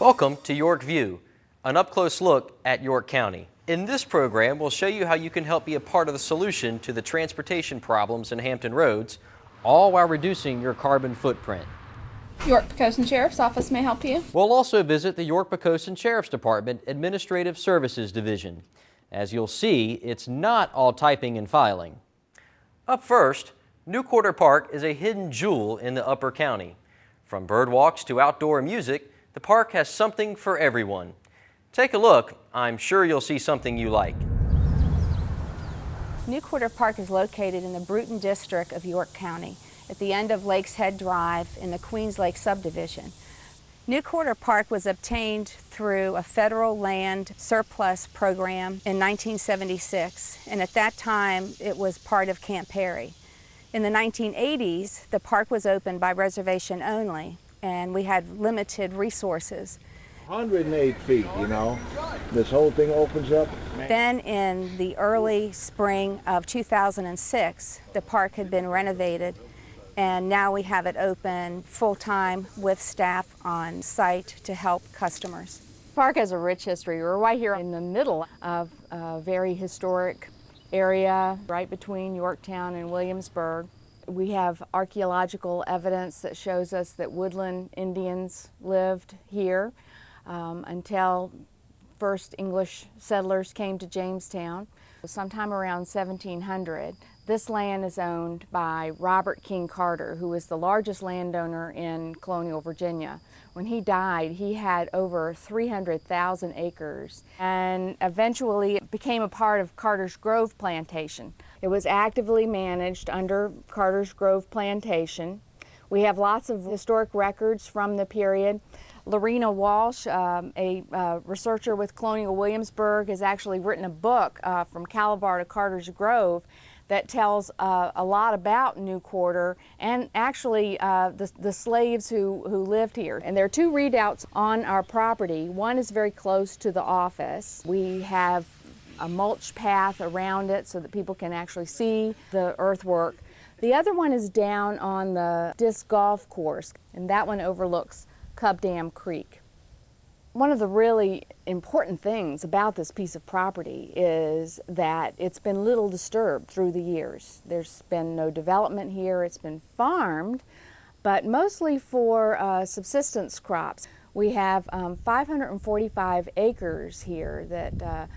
Welcome to York View, an up-close look at York County. In this program, we'll show you how you can help be a part of the solution to the transportation problems in Hampton roads, all while reducing your carbon footprint. York-Poquoson Sheriff's Office may help you. We'll also visit the York-Poquoson Sheriff's Department Administrative Services Division. As you'll see, it's not all typing and filing. Up first, New Quarter Park is a hidden jewel in the Upper County. From bird walks to outdoor music, the park has something for everyone. Take a look. I'm sure you'll see something you like. New Quarter Park is located in the Bruton district of York County at the end of Lakes Head Drive in the Queens Lake subdivision. New Quarter Park was obtained through a federal land surplus program in 1976, and at that time it was part of Camp Perry. In the 1980s, the park was opened by reservation only, and we had limited resources. 108 feet, you know, this whole thing opens up. Then in the early spring of 2006, the park had been renovated, and now we have it open full-time with staff on site to help customers. The park has a rich history. We're right here in the middle of a very historic area right between Yorktown and Williamsburg. We have archaeological evidence that shows us that woodland Indians lived here until first English settlers came to Jamestown. Sometime around 1700, this land is owned by Robert King Carter, who was the largest landowner in colonial Virginia. When he died, he had over 300,000 acres, and eventually it became a part of Carter's Grove plantation. It was actively managed under Carter's Grove plantation. We have lots of historic records from the period. Lorena Walsh, a researcher with Colonial Williamsburg, has actually written a book from Calabar to Carter's Grove that tells a lot about New Quarter and actually the slaves who lived here. And there are two redoubts on our property. One is very close to the office. We have a mulch path around it so that people can actually see the earthwork. The other one is down on the disc golf course, and that one overlooks Cub Dam Creek. One of the really important things about this piece of property is that it's been little disturbed through the years. There's been no development here. It's been farmed, but mostly for subsistence crops. We have 545 acres here that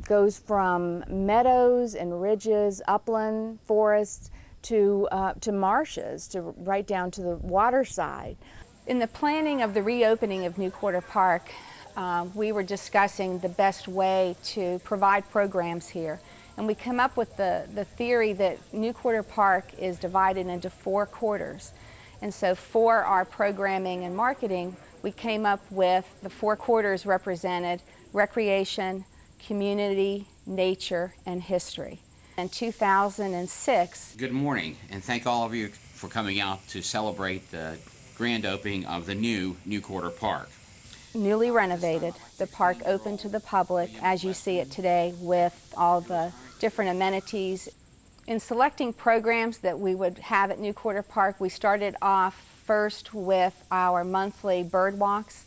goes from meadows and ridges, upland, forests, to marshes, to right down to the water side. In the planning of the reopening of New Quarter Park, we were discussing the best way to provide programs here. And we come up with the theory that New Quarter Park is divided into 4 quarters. And so for our programming and marketing, we came up with the 4 quarters represented recreation, community, nature, and history. In 2006. Good morning, and thank all of you for coming out to celebrate the grand opening of the New Quarter Park. Newly renovated, the park open to the public as you see it today with all the different amenities. In selecting programs that we would have at New Quarter Park, we started off first with our monthly bird walks,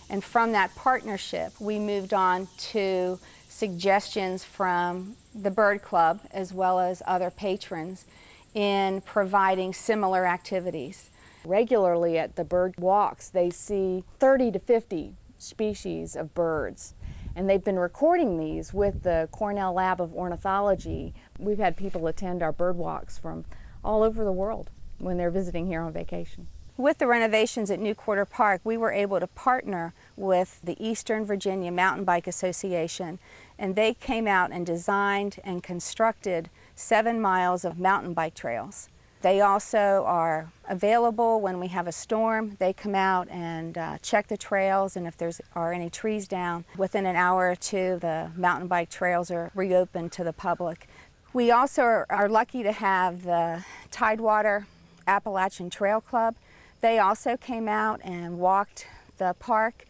and from that partnership we moved on to suggestions from the Bird Club as well as other patrons in providing similar activities. Regularly at the bird walks, they see 30 to 50 species of birds, and they've been recording these with the Cornell Lab of Ornithology. We've had people attend our bird walks from all over the world when they're visiting here on vacation. With the renovations at New Quarter Park, we were able to partner with the Eastern Virginia Mountain Bike Association, and they came out and designed and constructed 7 miles of mountain bike trails. They also are available when we have a storm. They come out and check the trails, and if there are any trees down, within an hour or two, the mountain bike trails are reopened to the public. We also are lucky to have the Tidewater Appalachian Trail Club. They also came out and walked the park,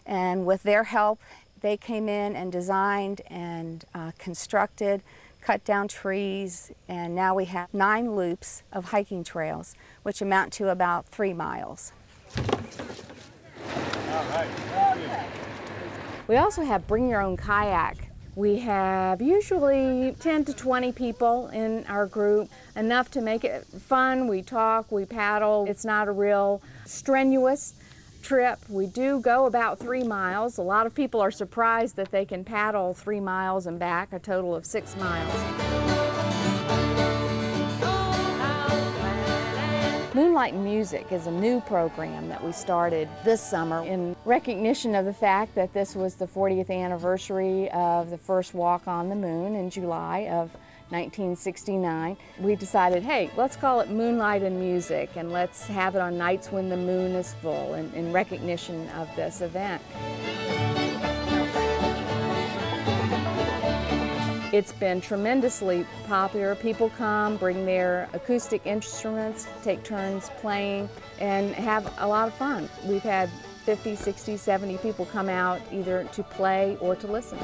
and with their help, they came in and designed and constructed, cut down trees, and now we have 9 loops of hiking trails, which amount to about 3 miles. We also have bring your own kayak. We have usually 10 to 20 people in our group, enough to make it fun. We talk, we paddle. It's not a real strenuous trip. We do go about 3 miles. A lot of people are surprised that they can paddle 3 miles and back, a total of 6 miles. Moonlight and Music is a new program that we started this summer in recognition of the fact that this was the 40th anniversary of the first walk on the moon in July of 1969. We decided, hey, let's call it Moonlight and Music, and let's have it on nights when the moon is full in recognition of this event. It's been tremendously popular. People come, bring their acoustic instruments, take turns playing, and have a lot of fun. We've had 50, 60, 70 people come out either to play or to listen.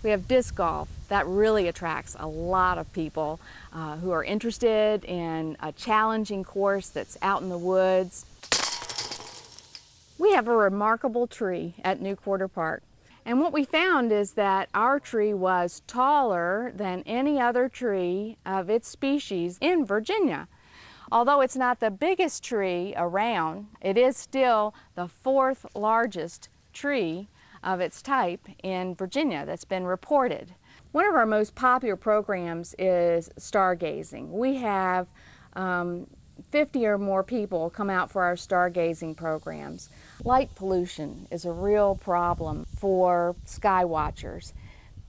We have disc golf. That really attracts a lot of people who are interested in a challenging course that's out in the woods. We have a remarkable tree at New Quarter Park. And what we found is that our tree was taller than any other tree of its species in Virginia. Although it's not the biggest tree around, it is still the 4th largest tree of its type in Virginia that's been reported. One of our most popular programs is stargazing. We have 50 or more people come out for our stargazing programs. Light pollution is a real problem for sky watchers.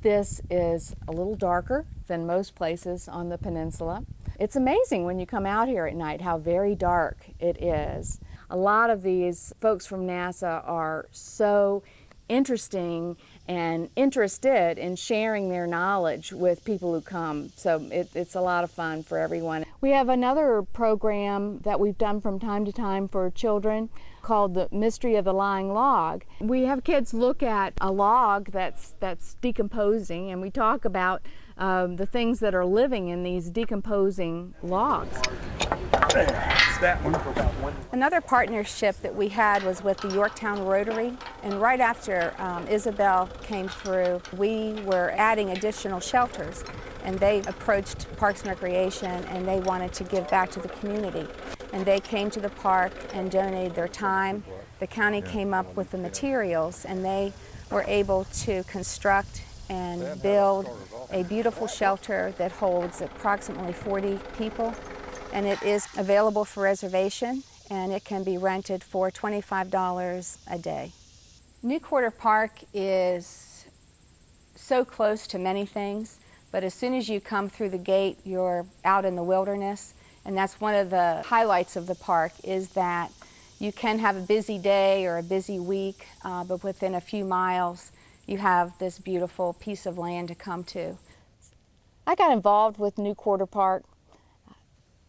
This is a little darker than most places on the peninsula. It's amazing when you come out here at night how very dark it is. A lot of these folks from NASA are so interesting and interested in sharing their knowledge with people who come. So it's a lot of fun for everyone. We have another program that we've done from time to time for children called The Mystery of the Lying Log. We have kids look at a log that's decomposing, and we talk about the things that are living in these decomposing logs. Another partnership that we had was with the Yorktown Rotary, and right after Isabel came through, we were adding additional shelters, and they approached Parks and Recreation and they wanted to give back to the community. And they came to the park and donated their time. The county came up with the materials, and they were able to construct and build a beautiful shelter that holds approximately 40 people. And it is available for reservation, and it can be rented for $25 a day. New Quarter Park is so close to many things, but as soon as you come through the gate, you're out in the wilderness, and that's one of the highlights of the park, is that you can have a busy day or a busy week, but within a few miles, you have this beautiful piece of land to come to. I got involved with New Quarter Park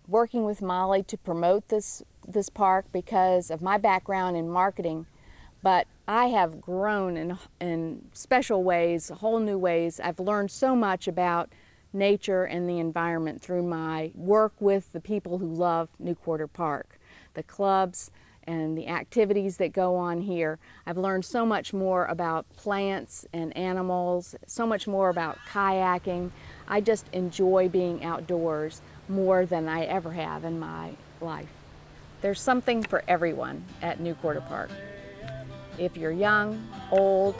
working with Molly to promote this park because of my background in marketing, but I have grown in special ways, whole new ways. I've learned so much about nature and the environment through my work with the people who love New Quarter Park, the clubs and the activities that go on here. I've learned so much more about plants and animals, so much more about kayaking. I just enjoy being outdoors more than I ever have in my life. There's something for everyone at New Quarter Park. If you're young, old,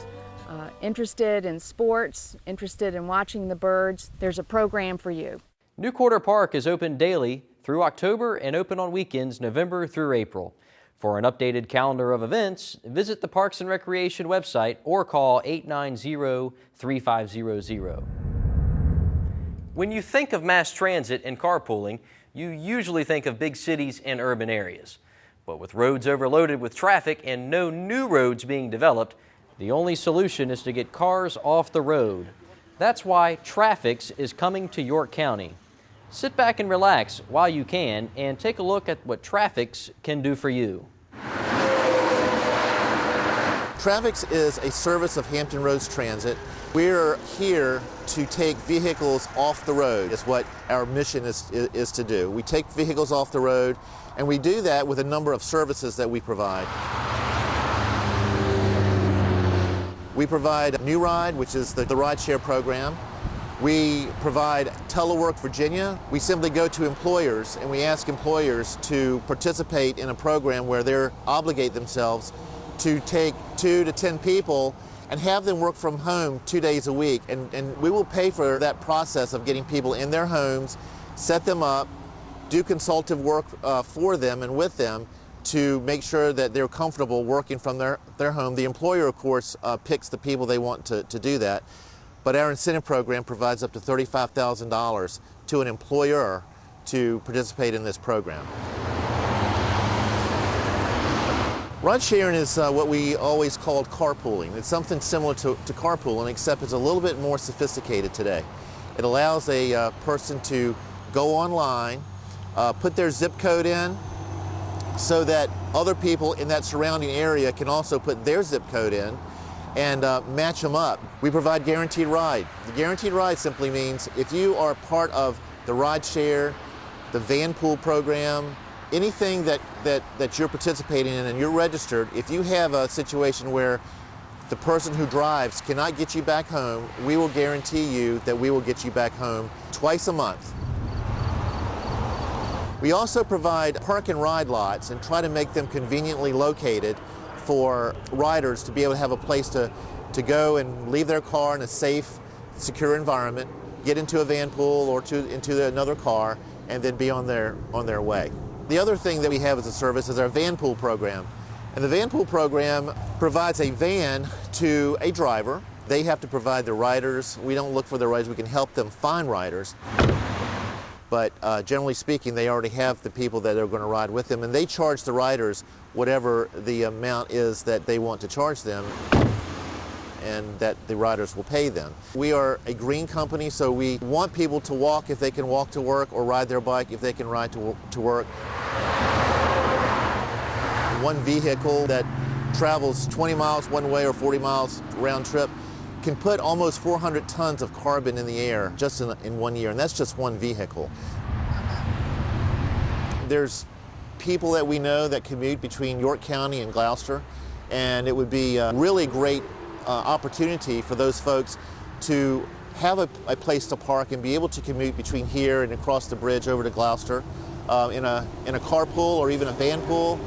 interested in sports, interested in watching the birds, there's a program for you. New Quarter Park is open daily through October and open on weekends November through April. For an updated calendar of events, visit the Parks and Recreation website or call 890-3500. When you think of mass transit and carpooling, you usually think of big cities and urban areas. But with roads overloaded with traffic and no new roads being developed, the only solution is to get cars off the road. That's why Traffix is coming to York County. Sit back and relax while you can and take a look at what Traffix can do for you. Traffix is a service of Hampton Roads Transit. We're here to take vehicles off the road, is what our mission is to do. We take vehicles off the road, and we do that with a number of services that we provide. We provide New Ride, which is the rideshare program. We provide Telework Virginia. We simply go to employers and we ask employers to participate in a program where they obligate themselves to take 2 to 10 people and have them work from home 2 days a week. And we will pay for that process of getting people in their homes, set them up, do consultative work for them and with them to make sure that they're comfortable working from their home. The employer, of course, picks the people they want to do that. But our incentive program provides up to $35,000 to an employer to participate in this program. Ride sharing is what we always called carpooling. It's something similar to carpooling, except it's a little bit more sophisticated today. It allows a person to go online, put their zip code in, so that other people in that surrounding area can also put their zip code in and match them up. We provide guaranteed ride. The guaranteed ride simply means if you are part of the ride share, the van pool program, anything that you're participating in and you're registered, if you have a situation where the person who drives cannot get you back home, we will guarantee you that we will get you back home twice a month. We also provide park and ride lots and try to make them conveniently located for riders to be able to have a place to go and leave their car in a safe, secure environment, get into a van pool or into another car, and then be on their way. The other thing that we have as a service is our van pool program. And the van pool program provides a van to a driver. They have to provide the riders. We don't look for the riders. We can help them find riders. But generally speaking, they already have the people that are going to ride with them, and they charge the riders whatever the amount is that they want to charge them, and that the riders will pay them. We are a green company, so we want people to walk if they can walk to work, or ride their bike if they can ride to work. One vehicle that travels 20 miles one way or 40 miles round trip can put almost 400 tons of carbon in the air just in 1 year, and that's just one vehicle. There's people that we know that commute between York County and Gloucester, and it would be a really great opportunity for those folks to have a place to park and be able to commute between here and across the bridge over to Gloucester in a carpool or even a van pool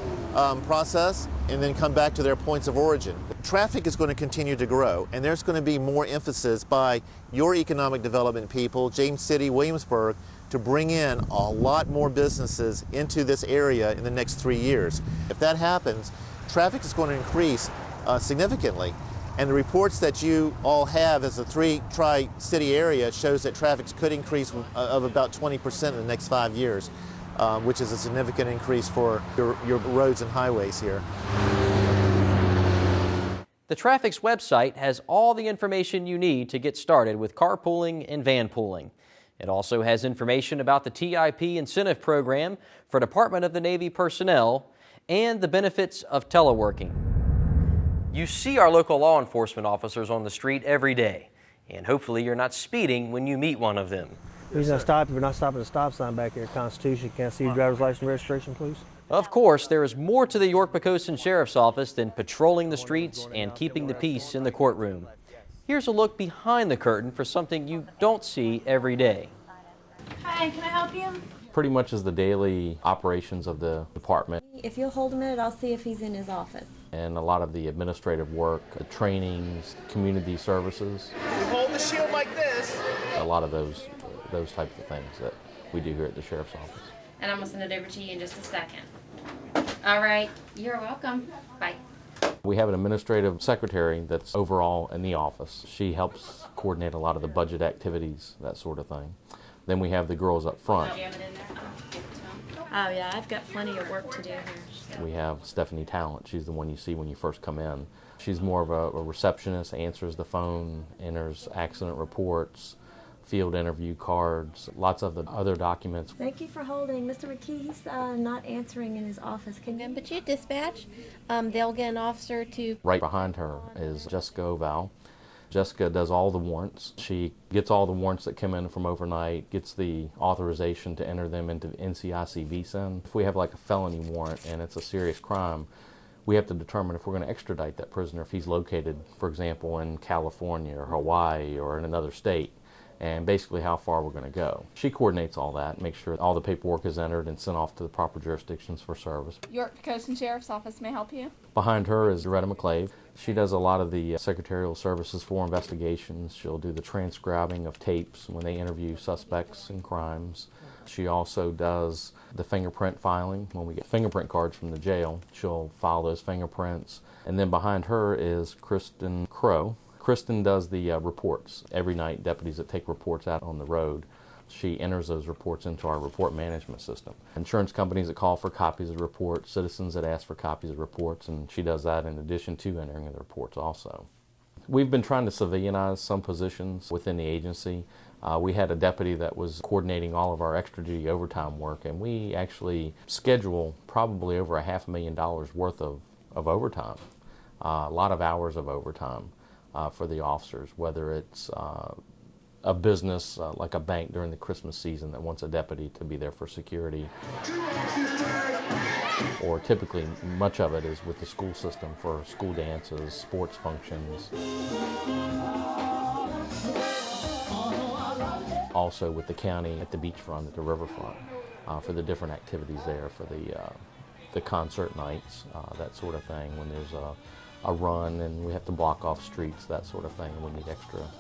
process, and then come back to their points of origin. Traffic is going to continue to grow, and there's going to be more emphasis by your economic development people, James City, Williamsburg, to bring in a lot more businesses into this area in the next 3 years. If that happens, traffic is going to increase significantly. And the reports that you all have as a tri-city area shows that traffic could increase of about 20% in the next 5 years, which is a significant increase for your roads and highways here. The Traffix website has all the information you need to get started with carpooling and van pooling. It also has information about the TIP incentive program for Department of the Navy personnel and the benefits of teleworking. You see our local law enforcement officers on the street every day, and hopefully you're not speeding when you meet one of them. The reason I stop, if you're not stopping at a stop sign back here at Constitution, can I see your driver's license and registration, please? Of course, there is more to the York-Poquoson Sheriff's Office than patrolling the streets and keeping the peace in the courtroom. Here's a look behind the curtain for something you don't see every day. Hi, can I help you? Pretty much is the daily operations of the department. If you'll hold a minute, I'll see if he's in his office. And a lot of the administrative work, the trainings, community services. You hold the shield like this. A lot of those types of things that we do here at the Sheriff's Office. And I'm going to send it over to you in just a second. All right, you're welcome. Bye. We have an administrative secretary that's overall in the office. She helps coordinate a lot of the budget activities, that sort of thing. Then we have the girls up front. Oh, do you have it in there? Give it to him. Oh yeah, I've got plenty of work to do here. So. We have Stephanie Talent. She's the one you see when you first come in. She's more of a receptionist, answers the phone, enters accident reports, field interview cards, lots of the other documents. Thank you for holding. Mr. McKee, he's not answering in his office. Can you? But you dispatch, they'll get an officer to... Right behind her is Jessica Oval. Jessica does all the warrants. She gets all the warrants that come in from overnight, gets the authorization to enter them into NCIC VSIN. If we have like a felony warrant and it's a serious crime, we have to determine if we're going to extradite that prisoner if he's located, for example, in California or Hawaii or in another state, and basically how far we're going to go. She coordinates all that, makes sure all the paperwork is entered and sent off to the proper jurisdictions for service. York-Poquoson Sheriff's Office may help you. Behind her is Loretta McClave. She does a lot of the secretarial services for investigations. She'll do the transcribing of tapes when they interview suspects in crimes. She also does the fingerprint filing. When we get fingerprint cards from the jail, she'll file those fingerprints. And then behind her is Kristen Crow. Kristen does the reports. Every night, deputies that take reports out on the road, she enters those reports into our report management system. Insurance companies that call for copies of reports, citizens that ask for copies of reports, and she does that in addition to entering the reports also. We've been trying to civilianize some positions within the agency. We had a deputy that was coordinating all of our extra duty overtime work, and we actually schedule probably over $500,000 worth of overtime, a lot of hours of overtime for the officers, whether it's a business like a bank during the Christmas season that wants a deputy to be there for security, or typically much of it is with the school system for school dances, sports functions. Also with the county at the beachfront, at the riverfront, for the different activities there, for the concert nights, that sort of thing, when there's a run and we have to block off streets, that sort of thing. We need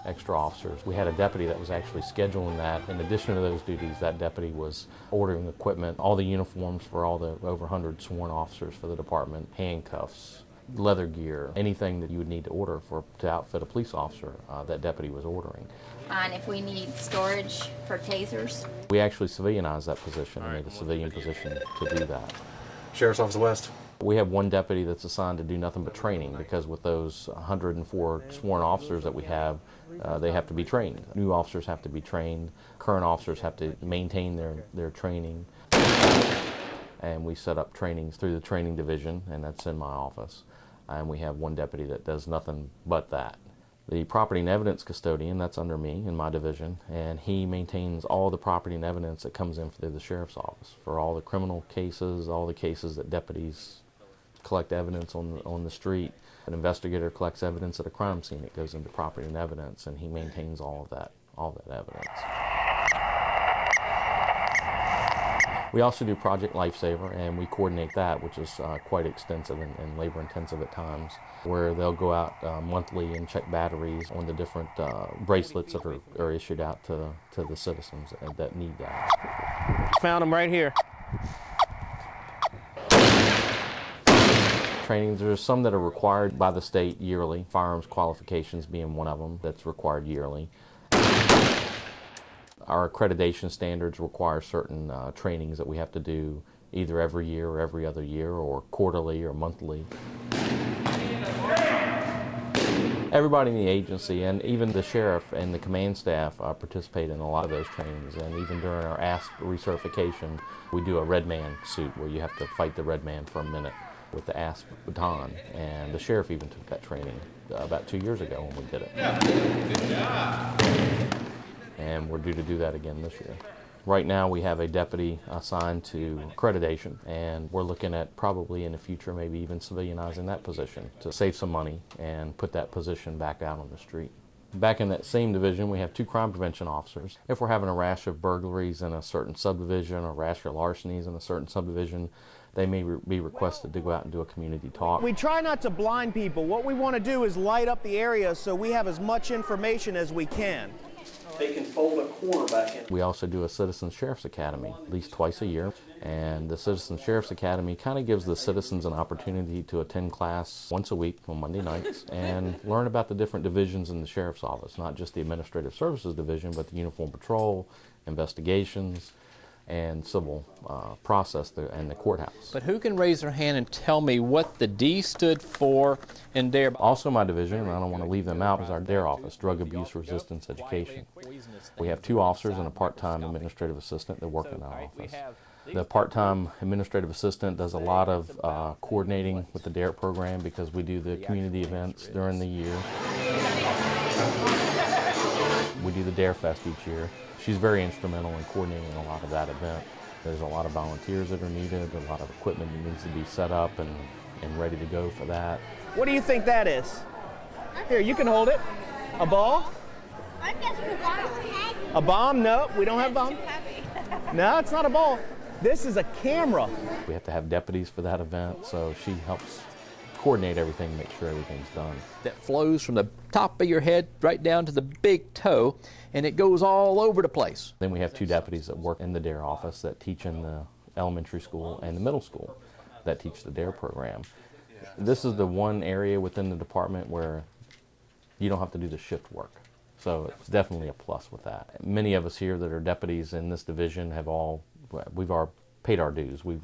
extra officers. We had a deputy that was actually scheduling that. In addition to those duties, that deputy was ordering equipment, all the uniforms for all the over 100 sworn officers for the department, handcuffs, leather gear, anything that you would need to order to outfit a police officer, that deputy was ordering. And if we need storage for tasers? We actually civilianized that position and made a civilian position to do that. Sheriff's Office West. We have one deputy that's assigned to do nothing but training, because with those 104 sworn officers that we have, they have to be trained. New officers have to be trained. Current officers have to maintain their training. And we set up trainings through the training division, and that's in my office. And we have one deputy that does nothing but that. The property and evidence custodian, that's under me in my division, and he maintains all the property and evidence that comes in through the sheriff's office for all the criminal cases, all the cases that deputies collect evidence on the street. An investigator collects evidence at a crime scene. It goes into property and evidence, and he maintains all that evidence. We also do Project Lifesaver, and we coordinate that, which is quite extensive and labor-intensive at times, where they'll go out monthly and check batteries on the different bracelets that are issued out to the citizens that need that. Found them right here. Trainings, there's some that are required by the state yearly, firearms qualifications being one of them that's required yearly. Our accreditation standards require certain trainings that we have to do either every year or every other year, or quarterly or monthly. Everybody in the agency, and even the sheriff and the command staff, participate in a lot of those trainings. And even during our ASP recertification, we do a red man suit where you have to fight the red man for a minute with the ASP baton. And the sheriff even took that training about 2 years ago when we did it. Good job. And we're due to do that again this year. Right now we have a deputy assigned to accreditation, and we're looking at probably in the future maybe even civilianizing that position to save some money and put that position back out on the street. Back in that same division, we have 2 crime prevention officers. If we're having a rash of burglaries in a certain subdivision or rash of larcenies in a certain subdivision, they may be requested to go out and do a community talk. We try not to blind people. What we want to do is light up the area so we have as much information as we can. They can fold a corner back in. We also do a Citizen Sheriff's Academy at least twice a year, and the Citizen Sheriff's Academy kind of gives the citizens an opportunity to attend class once a week on Monday nights and learn about the different divisions in the Sheriff's Office, not just the Administrative Services Division, but the Uniform Patrol, investigations, and civil process and the courthouse. But who can raise their hand and tell me what the D stood for in DARE? Also my division, and I don't want to leave them out, is our DARE office, Drug Abuse Resistance Education. We have 2 officers and a part-time administrative assistant that work in our office. The part-time administrative assistant does a lot of coordinating with the DARE program because we do the community events during the year. We do the DARE Fest each year. She's very instrumental in coordinating a lot of that event. There's a lot of volunteers that are needed, a lot of equipment that needs to be set up and ready to go for that. What do you think that is? Here, you can hold it. A ball? I'm guessing a bomb. A bomb? No, we don't have a bomb. No, it's not a ball. This is a camera. We have to have deputies for that event, so she helps coordinate everything, make sure everything's done. That flows from the top of your head right down to the big toe, and it goes all over the place. Then we have 2 deputies that work in the DARE office that teach in the elementary school and the middle school that teach the DARE program. This is the one area within the department where you don't have to do the shift work. So it's definitely a plus with that. Many of us here that are deputies in this division we've paid our dues. We've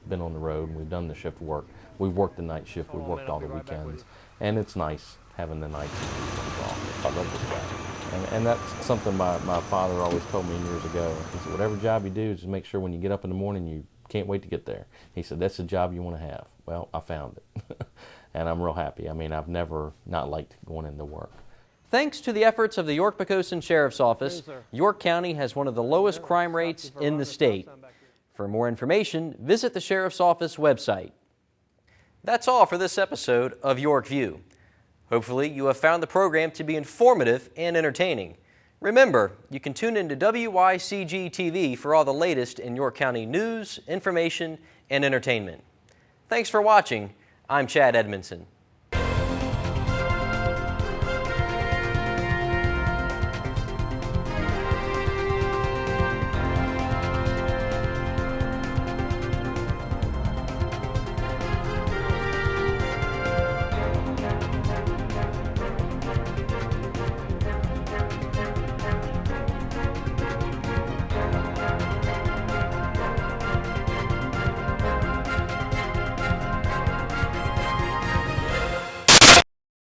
been on the road and we've done the shift work. We've worked the night shift, we've worked all the weekends, and it's nice having the nights and weekends off. I love this job. And that's something my father always told me years ago. He said, whatever job you do, just make sure when you get up in the morning you can't wait to get there. He said, that's the job you want to have. Well, I found it. And I'm real happy. I mean, I've never not liked going into work. Thanks to the efforts of the York-Poquoson Sheriff's Office, York County has one of the lowest crime rates in the state. For more information, visit the Sheriff's Office website. That's all for this episode of York View. Hopefully, you have found the program to be informative and entertaining. Remember, you can tune into WYCG TV for all the latest in York County news, information, and entertainment. Thanks for watching. I'm Chad Edmondson.